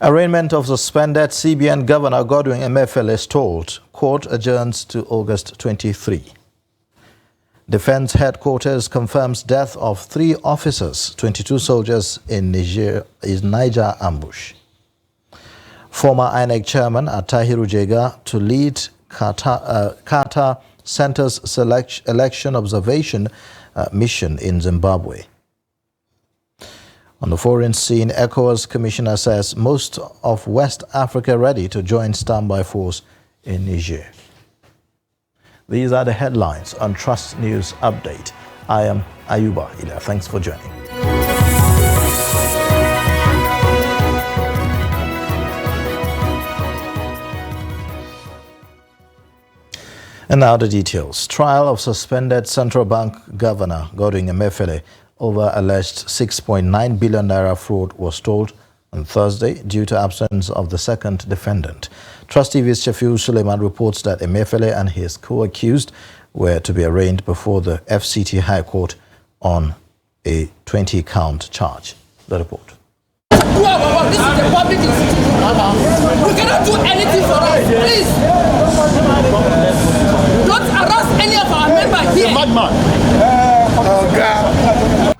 Arraignment of suspended CBN Governor Godwin Emefiele stalled. Court adjourns to August 23. Defense headquarters confirms death of 3 officers, 22 soldiers in Niger ambush. Former INEC chairman Attahiru Jega to lead Qatar Center's election observation mission in Zimbabwe. On the foreign scene, ECOWAS commissioner says most of West Africa ready to join standby force in Niger. These are the headlines on Trust News Update. I am Ayuba Ila. Thanks for joining. And now the details. Trial of suspended Central Bank Governor Godwin Emefiele over alleged 6.9 billion naira fraud was stalled on Thursday due to absence of the second defendant. Trust TV's Shafiu Suleiman reports that Emefiele and his co-accused were to be arraigned before the FCT High Court on a 20-count charge. The report. This is the public institution. We cannot do anything for us. Please. Don't arrest any of our members here.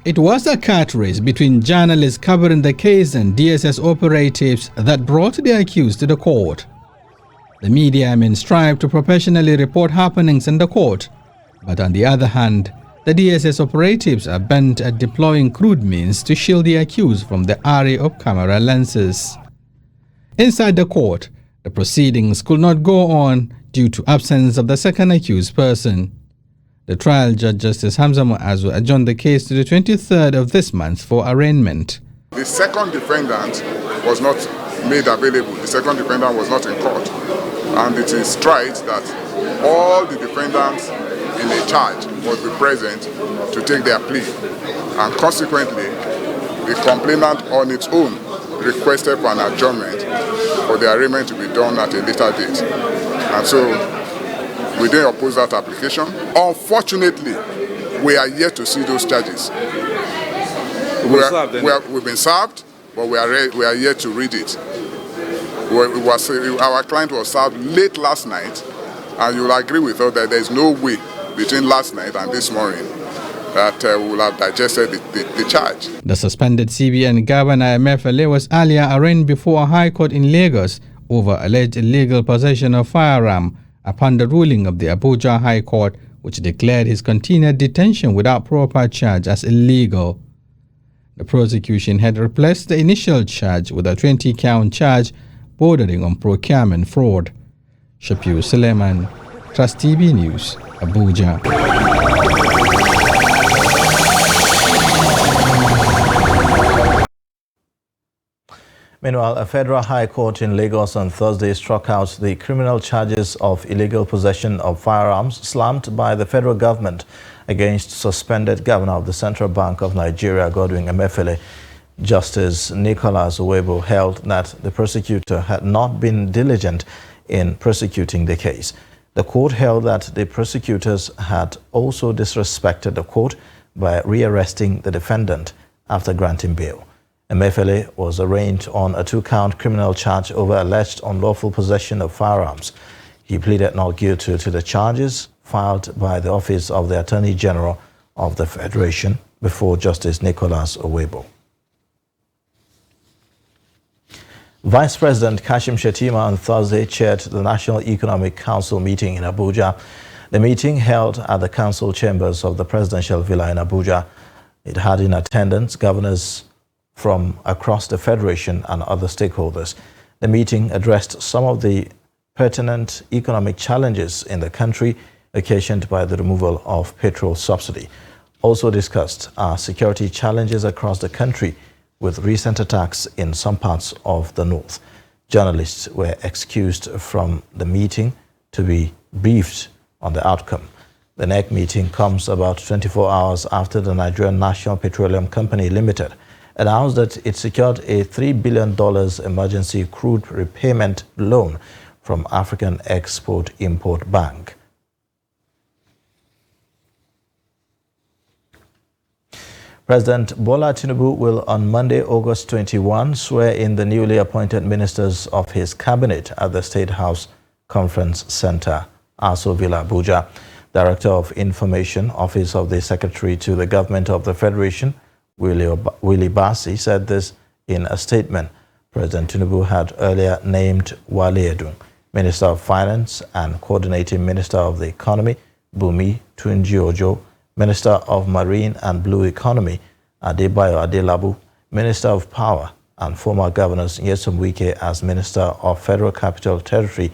It was a cat race between journalists covering the case and DSS operatives that brought the accused to the court. The media men strive to professionally report happenings in the court, but on the other hand, the DSS operatives are bent at deploying crude means to shield the accused from the array of camera lenses. Inside the court, the proceedings could not go on due to absence of the second accused person. The trial judge Justice Hamza Muazu adjourned the case to the 23rd of this month for arraignment. The second defendant was not made available. The second defendant was not in court. And it is right that all the defendants in a charge must be present to take their plea. And consequently, the complainant on its own requested for an adjournment for the arraignment to be done at a later date. And so we didn't oppose that application. Unfortunately, we are yet to see those charges. We've been served, but we are yet to read it. Our client was served late last night, and you'll agree with us that there is no way between last night and this morning that we will have digested the charge. The suspended CBN Governor Emefiele was earlier arraigned before a high court in Lagos over alleged illegal possession of firearm upon the ruling of the Abuja High Court, which declared his continued detention without proper charge as illegal. The prosecution had replaced the initial charge with a 20-count charge bordering on procurement fraud. Shafiu Suleiman, Trust TV News, Abuja. Meanwhile, a federal high court in Lagos on Thursday struck out the criminal charges of illegal possession of firearms slammed by the federal government against suspended governor of the Central Bank of Nigeria, Godwin Emefiele. Justice Nicholas Owebo held that the prosecutor had not been diligent in prosecuting the case. The court held that the prosecutors had also disrespected the court by rearresting the defendant after granting bail. Emefiele was arraigned on a 2-count criminal charge over alleged unlawful possession of firearms. He pleaded not guilty to the charges filed by the Office of the Attorney General of the Federation before Justice Nicholas Owebo. Vice President Kashim Shettima on Thursday chaired the National Economic Council meeting in Abuja. The meeting, held at the council chambers of the presidential villa in Abuja, it had in attendance governors from across the Federation and other stakeholders. The meeting addressed some of the pertinent economic challenges in the country occasioned by the removal of petrol subsidy. Also discussed are security challenges across the country with recent attacks in some parts of the north. Journalists were excused from the meeting to be briefed on the outcome. The NEC meeting comes about 24 hours after the Nigerian National Petroleum Company Limited announced that it secured a $3 billion emergency crude repayment loan from African Export-Import Bank. President Bola Tinubu will on Monday, August 21, swear in the newly appointed ministers of his cabinet at the State House Conference Center, Aso Villa, Abuja. Director of Information, Office of the Secretary to the Government of the Federation, Willie Bassi, said this in a statement. President Tinubu had earlier named Wale Edun Minister of Finance and Coordinating Minister of the Economy, Bumi Tunji-Ojo, Minister of Marine and Blue Economy, Adebayo Adelabu, Minister of Power, and former governors Nyesom Wike as Minister of Federal Capital Territory,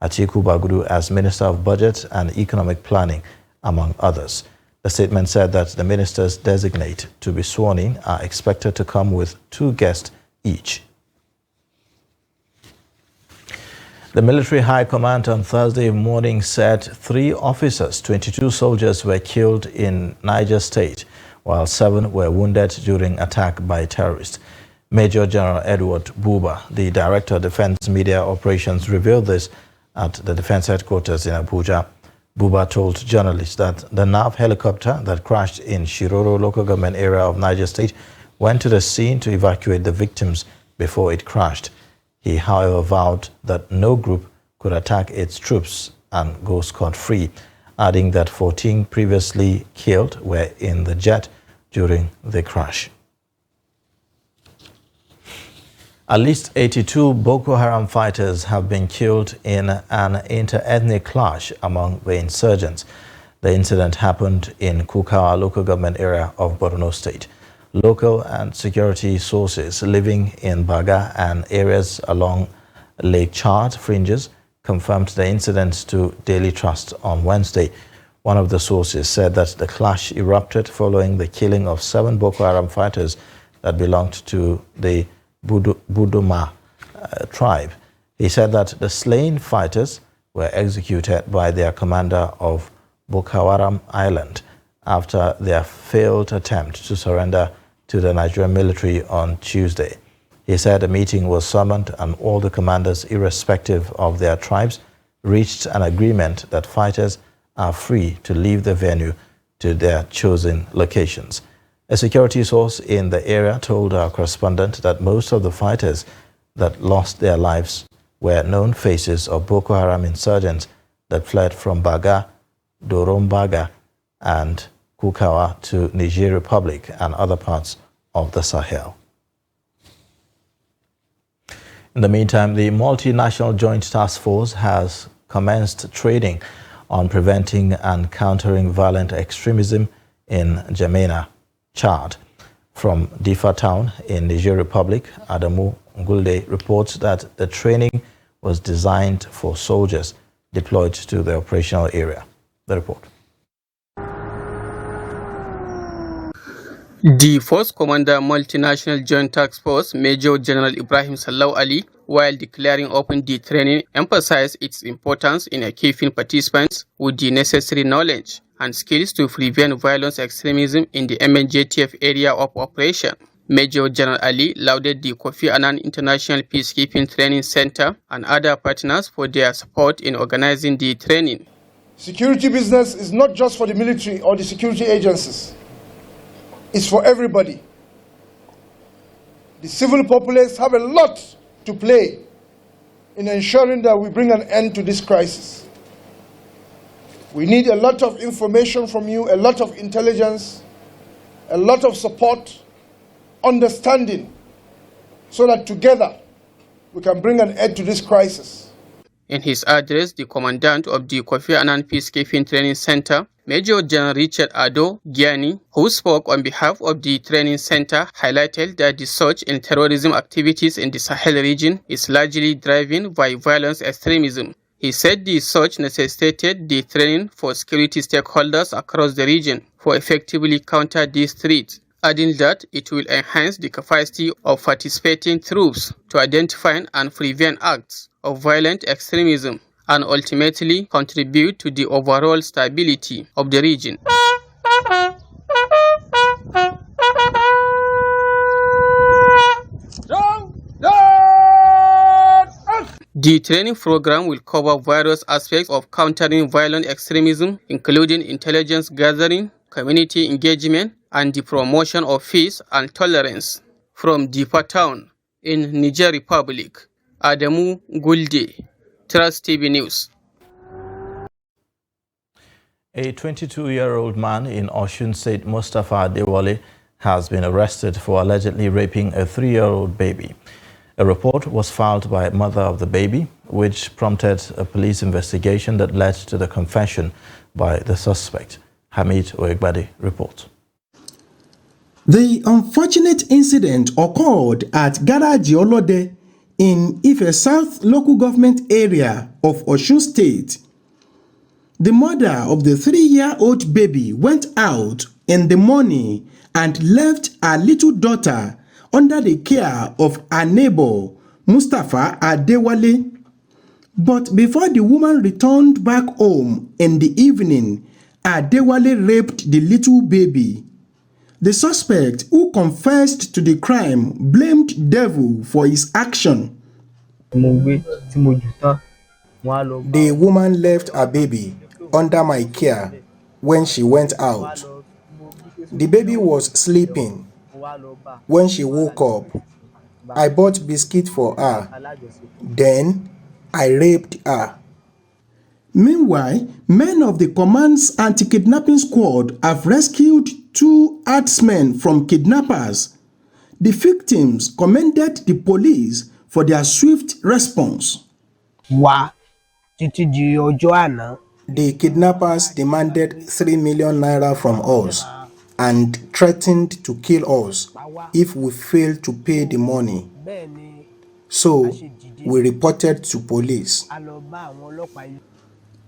Atiku Bagudu as Minister of Budget and Economic Planning, among others. The statement said that the ministers designate to be sworn in are expected to come with 2 guests each. The Military High Command on Thursday morning said 3 officers, 22 soldiers were killed in Niger State, while 7 were wounded during attack by terrorists. Major General Edward Buba, the Director of Defense Media Operations, revealed this at the Defense Headquarters in Abuja. Buba told journalists that the NAV helicopter that crashed in Shiroro local government area of Niger State went to the scene to evacuate the victims before it crashed. He, however, vowed that no group could attack its troops and go scot-free, adding that 14 previously killed were in the jet during the crash. At least 82 Boko Haram fighters have been killed in an inter-ethnic clash among the insurgents. The incident happened in Kukawa local government area of Borno State. Local and security sources living in Baga and areas along Lake Chad fringes confirmed the incident to Daily Trust on Wednesday. One of the sources said that the clash erupted following the killing of 7 Boko Haram fighters that belonged to the Buduma tribe. He said that the slain fighters were executed by their commander of Boko Haram Island after their failed attempt to surrender to the Nigerian military on Tuesday. He said a meeting was summoned and all the commanders, irrespective of their tribes, reached an agreement that fighters are free to leave the venue to their chosen locations. A security source in the area told our correspondent that most of the fighters that lost their lives were known faces of Boko Haram insurgents that fled from Baga, Dorombaga, and Kukawa to Niger Republic and other parts of the Sahel. In the meantime, the Multinational Joint Task Force has commenced training on preventing and countering violent extremism in N'Djamena, Chad. From Difa town in Niger Republic, Adamu Ngulde reports that the training was designed for soldiers deployed to the operational area. The report. The Force Commander Multinational Joint Task Force, Major General Ibrahim Sallau Ali, while declaring open the training, emphasized its importance in equipping participants with the necessary knowledge and skills to prevent violence extremism in the MNJTF area of operation. Major General Ali lauded the Kofi Annan International Peacekeeping Training Center and other partners for their support in organizing the training. Security business is not just for the military or the security agencies. It's for everybody. The civil populace have a lot to play in ensuring that we bring an end to this crisis. We need a lot of information from you, a lot of intelligence, a lot of support, understanding, so that together we can bring an end to this crisis. In his address, the commandant of the Kofi Annan Peacekeeping Training Center, Major General Richard Ado Giani, who spoke on behalf of the training center, highlighted that the surge in terrorism activities in the Sahel region is largely driven by violence extremism. He said the surge necessitated the training for security stakeholders across the region for effectively counter these threats, adding that it will enhance the capacity of participating troops to identify and prevent acts of violent extremism and ultimately contribute to the overall stability of the region. The training program will cover various aspects of countering violent extremism, including intelligence gathering, community engagement, and the promotion of peace and tolerance. From Difa Town in Niger Republic, Adamu Gulde, Trust TV News. A 22-year-old man in Osun State, Mustafa Adewale, has been arrested for allegedly raping a 3-year-old baby. A report was filed by a mother of the baby, which prompted a police investigation that led to the confession by the suspect. Hamid Oegbade reports. The unfortunate incident occurred at Garaji Olode in Ife South local government area of Osun State. The mother of the 3-year-old baby went out in the morning and left her little daughter under the care of her neighbor, Mustafa Adewale. But before the woman returned back home in the evening, Adewale raped the little baby. The suspect, who confessed to the crime, blamed devil for his action. The woman left her baby under my care when she went out. The baby was sleeping. When she woke up, I bought biscuit for her. Then I raped her. Meanwhile, men of the command's anti-kidnapping squad have rescued 2 herdsmen from kidnappers. The victims commended the police for their swift response. The kidnappers demanded 3 million naira from us and threatened to kill us if we failed to pay the money. So we reported to police.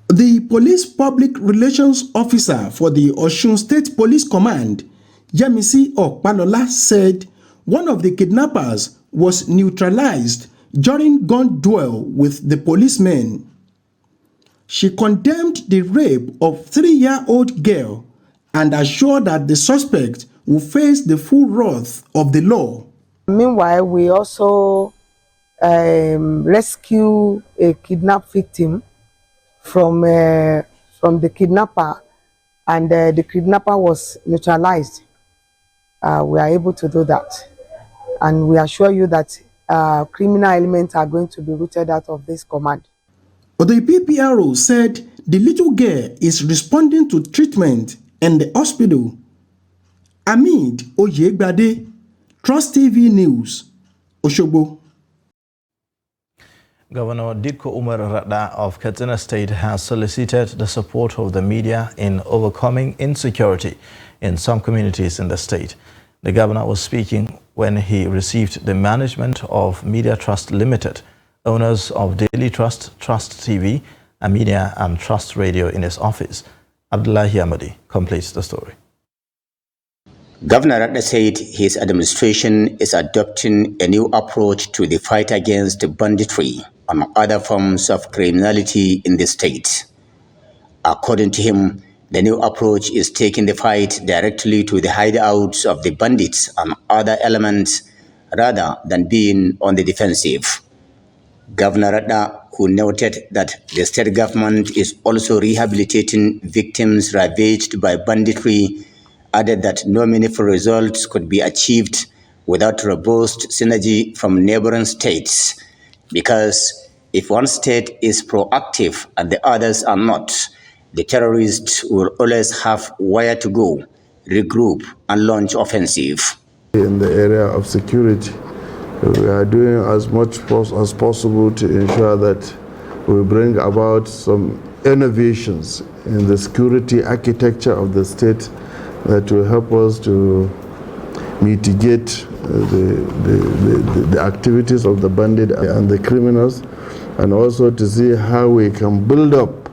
The police public relations officer for the Osun State Police Command, Yemisi Okpalola, said one of the kidnappers was neutralized during gun duel with the policemen. She condemned the rape of 3-year-old girl and assured that the suspect will face the full wrath of the law. Meanwhile, we also rescue a kidnapped victim from the kidnapper, and the kidnapper was neutralized. We are able to do that, and we assure you that criminal elements are going to be rooted out of this command. The PPRO said the little girl is responding to treatment in the hospital. Hamid Oyegbade, Trust TV News, Osogbo. Governor Dikko Umar Radda of Katsina State has solicited the support of the media in overcoming insecurity in some communities in the state. The governor was speaking when he received the management of Media Trust Limited, owners of Daily Trust, Trust TV, Aminiya and Trust Radio in his office. Abdullahi Amadi completes the story. Governor Radda said his administration is adopting a new approach to the fight against banditry and other forms of criminality in the state. According to him, the new approach is taking the fight directly to the hideouts of the bandits and other elements rather than being on the defensive. Governor Radda, who noted that the state government is also rehabilitating victims ravaged by banditry, added that no meaningful results could be achieved without robust synergy from neighboring states, because if one state is proactive and the others are not, the terrorists will always have where to go, regroup, and launch offensive. In the area of security, we are doing as much as possible to ensure that we bring about some innovations in the security architecture of the state that will help us to mitigate the activities of the bandit and the criminals, and also to see how we can build up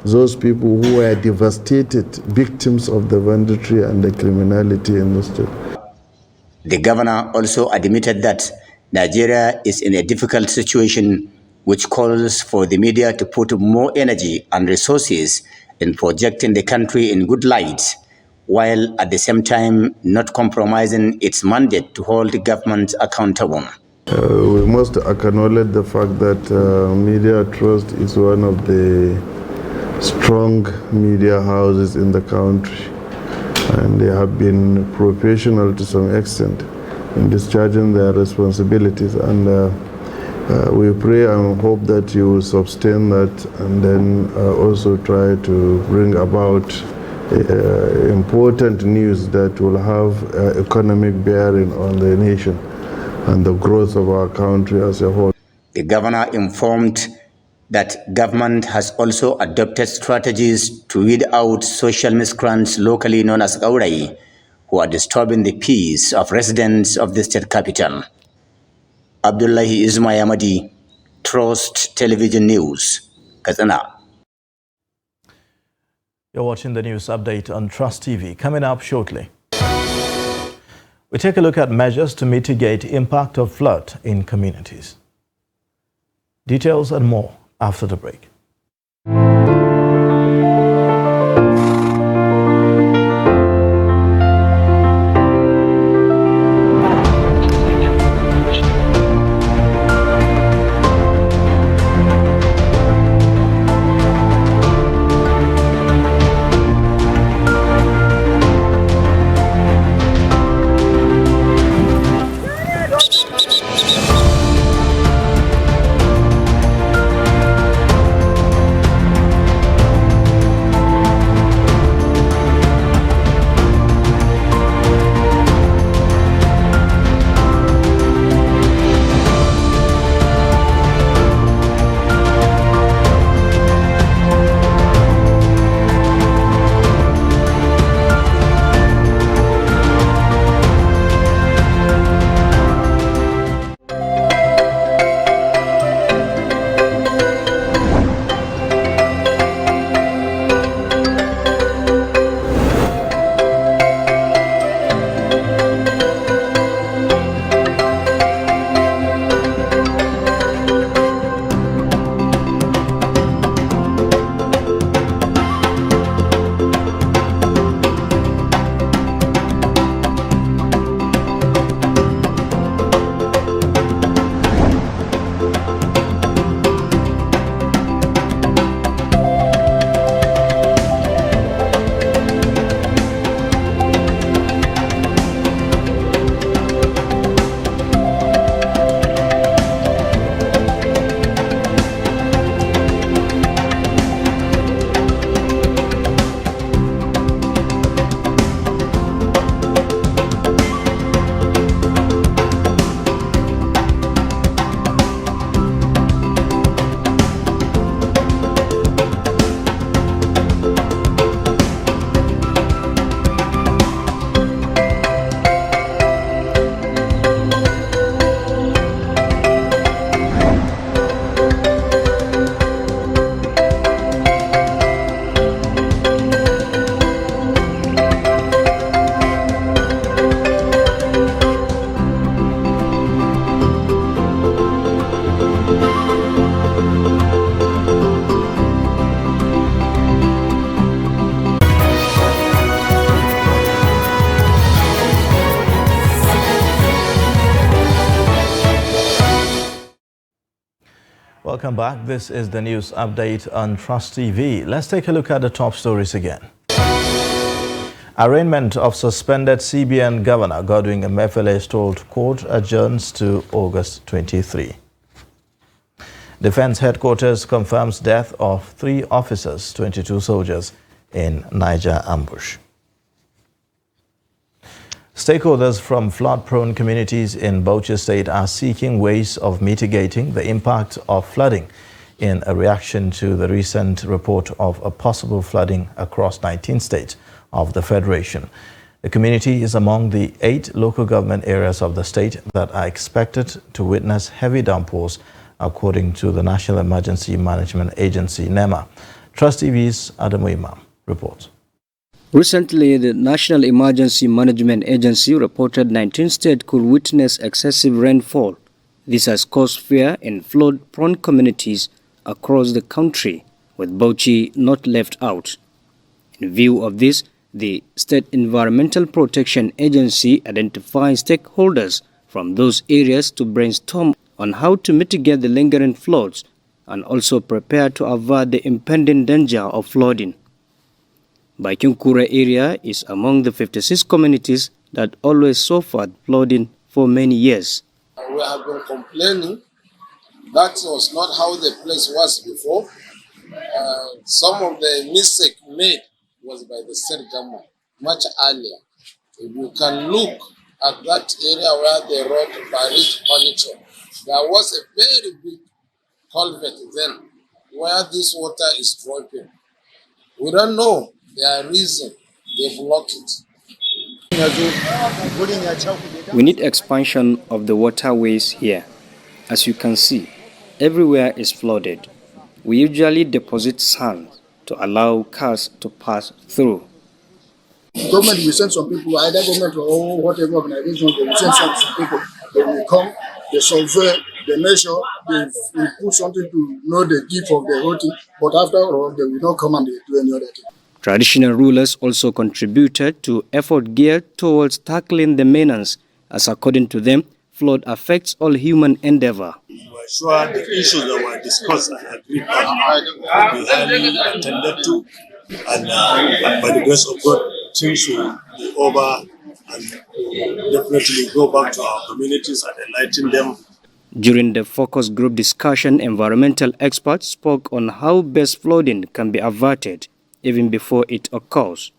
those people who were devastated victims of the banditry and the criminality in the state. The governor also admitted that Nigeria is in a difficult situation, which calls for the media to put more energy and resources in projecting the country in good light, while at the same time not compromising its mandate to hold the government accountable. We must acknowledge the fact that Media Trust is one of the strong media houses in the country. and they have been professional to some extent in discharging their responsibilities, and we pray and hope that you will sustain that, and then also try to bring about important news that will have economic bearing on the nation and the growth of our country as a whole. The governor informed that government has also adopted strategies to weed out social miscreants locally known as Gaurai, who are disturbing the peace of residents of the state capital. Abdullahi Ismayamadi, Trust Television News, Katsina. You're watching the news update on Trust TV. Coming up shortly, we take a look at measures to mitigate impact of flood in communities. Details and more after the break. Welcome back. This is the news update on Trust TV. Let's take a look at the top stories again. Arraignment of suspended CBN Governor Godwin Emefiele told court adjourns to August 23. Defense headquarters confirms death of 3 officers, 22 soldiers in Niger ambush. Stakeholders from flood-prone communities in Bauchi State are seeking ways of mitigating the impact of flooding in a reaction to the recent report of a possible flooding across 19 states of the Federation. The community is among the 8 local government areas of the state that are expected to witness heavy downpours, according to the National Emergency Management Agency, NEMA. Trust TV's Adamu Imam reports. Recently, the National Emergency Management Agency reported 19 states could witness excessive rainfall. This has caused fear in flood-prone communities across the country, with Bauchi not left out. In view of this, the State Environmental Protection Agency identifies stakeholders from those areas to brainstorm on how to mitigate the lingering floods and also prepare to avert the impending danger of flooding. Bakinkura area is among the 56 communities that always suffered flooding for many years. We have been complaining that was not how the place was before. Some of the mistake made was by the state government much earlier. If you can look at that area where they wrote Paris furniture, there was a very big culvert then where this water is dropping. We don't know their reason they block it. We need expansion of the waterways here. As you can see, everywhere is flooded. We usually deposit sand to allow cars to pass through. Government will send some people, either government or whatever organization, they will send some people. They will come, they survey, they measure, they will put something to know the depth of the whole thing. But after all, they will not come and they do any other thing. Traditional rulers also contributed to effort geared towards tackling the menace, as according to them, flood affects all human endeavor. We were sure the issues that were discussed and agreed on will be highly attended to, and by the grace of God, things will be over and definitely go back to our communities and enlighten them. During the focus group discussion, environmental experts spoke on how best flooding can be averted even before it occurs.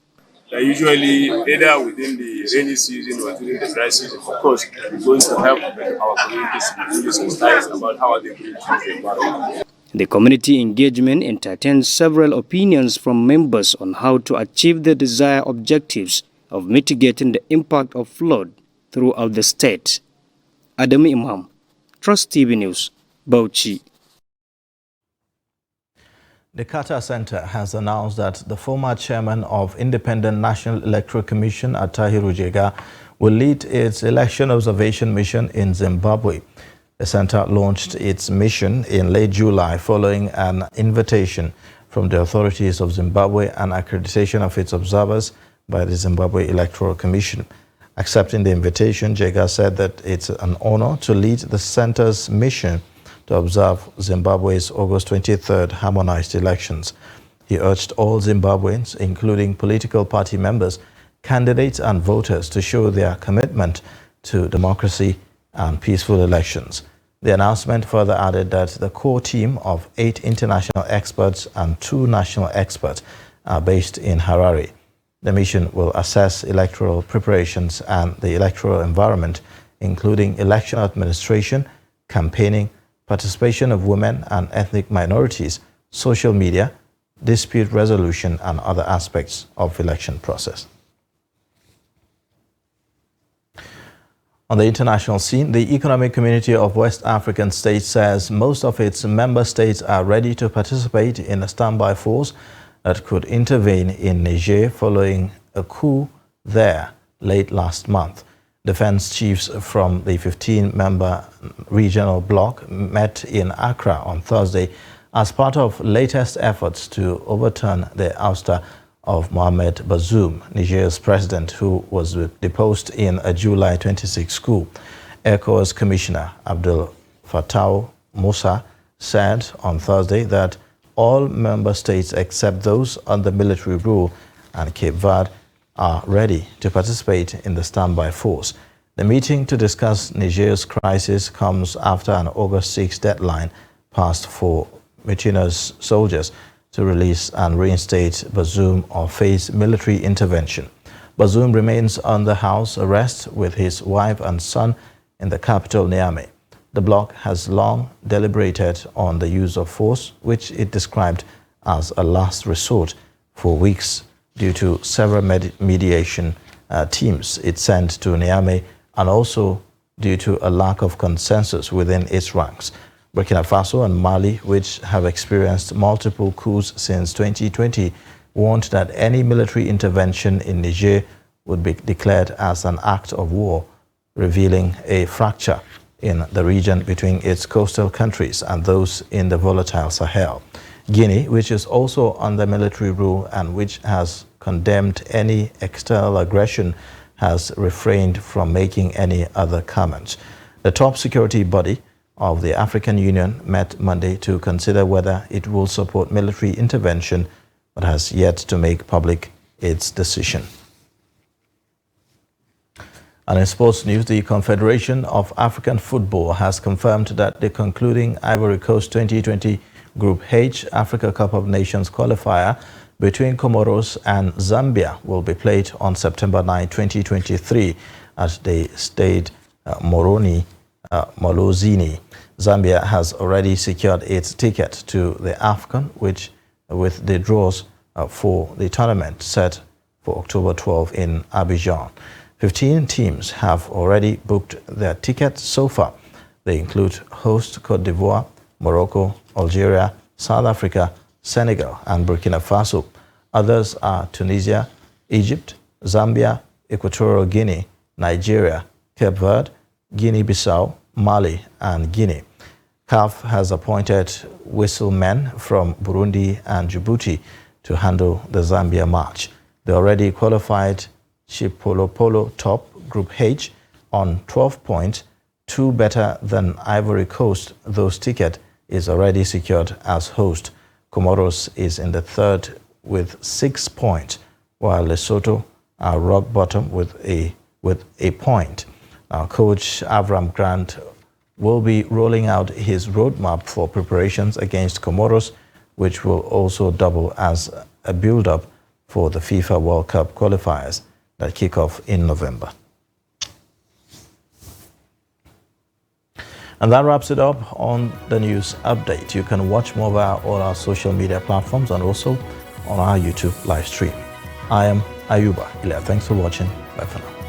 Usually, either within the rainy season or during the dry season, of course, we're going to help our communities to be really sensitized about how they can use the environment. The community engagement entertained several opinions from members on how to achieve the desired objectives of mitigating the impact of flood throughout the state. Adam Imam, Trust TV News, Bauchi. The Carter Center has announced that the former chairman of Independent National Electoral Commission, Attahiru Jega, will lead its election observation mission in Zimbabwe. The center launched its mission in late July following an invitation from the authorities of Zimbabwe and accreditation of its observers by the Zimbabwe Electoral Commission. Accepting the invitation, Jega said that it's an honor to lead the center's mission to observe Zimbabwe's August 23rd harmonized elections. He urged all Zimbabweans, including political party members, candidates and voters, to show their commitment to democracy and peaceful elections. The announcement further added that the core team of 8 international experts and 2 national experts are based in Harare. The mission will assess electoral preparations and the electoral environment, including election administration, campaigning, participation of women and ethnic minorities, social media, dispute resolution, and other aspects of election process. On the international scene, the Economic Community of West African States says most of its member states are ready to participate in a standby force that could intervene in Niger following a coup there late last month. Defense chiefs from the 15-member regional bloc met in Accra on Thursday as part of latest efforts to overturn the ouster of Mohamed Bazoum, Niger's president, who was deposed in a July 26 coup. ECOWAS Commissioner Abdel Fattah Musa said on Thursday that all member states except those under military rule and Cape Verde are ready to participate in the standby force. The meeting to discuss Niger's crisis comes after an August 6 deadline passed for mutinous soldiers to release and reinstate Bazoum or face military intervention. Bazoum remains under house arrest with his wife and son in the capital Niamey. The bloc has long deliberated on the use of force, which it described as a last resort, for weeks due to several mediation teams it sent to Niamey, and also due to a lack of consensus within its ranks. Burkina Faso and Mali, which have experienced multiple coups since 2020, warned that any military intervention in Niger would be declared as an act of war, revealing a fracture in the region between its coastal countries and those in the volatile Sahel. Guinea, which is also under military rule and which has condemned any external aggression, has refrained from making any other comments. The top security body of the African Union met Monday to consider whether it will support military intervention, but has yet to make public its decision. And in sports news, the Confederation of African Football has confirmed that the concluding Ivory Coast 2020 Group H Africa Cup of Nations qualifier between Comoros and Zambia will be played on September 9, 2023 at the Stade Moroni Molozini. Zambia has already secured its ticket to the AFCON, with the draws for the tournament set for October 12 in Abidjan. 15 teams have already booked their tickets so far. They include host Cote d'Ivoire, Morocco, Algeria, South Africa, Senegal, and Burkina Faso. Others are Tunisia, Egypt, Zambia, Equatorial Guinea, Nigeria, Cape Verde, Guinea-Bissau, Mali, and Guinea. CAF has appointed whistlemen from Burundi and Djibouti to handle the Zambia match. The already qualified Chipolopolo top Group H on 12 points, 2 better than Ivory Coast. Those ticket is already secured as host. Comoros is in the third with 6 points, while Lesotho are rock bottom with a point. Now, Coach Avram Grant will be rolling out his roadmap for preparations against Comoros, which will also double as a build-up for the FIFA World Cup qualifiers that kick off in November. And that wraps it up on the news update. You can watch more via all our social media platforms and also on our YouTube live stream. I am Ayuba Ilya. Thanks for watching. Bye for now.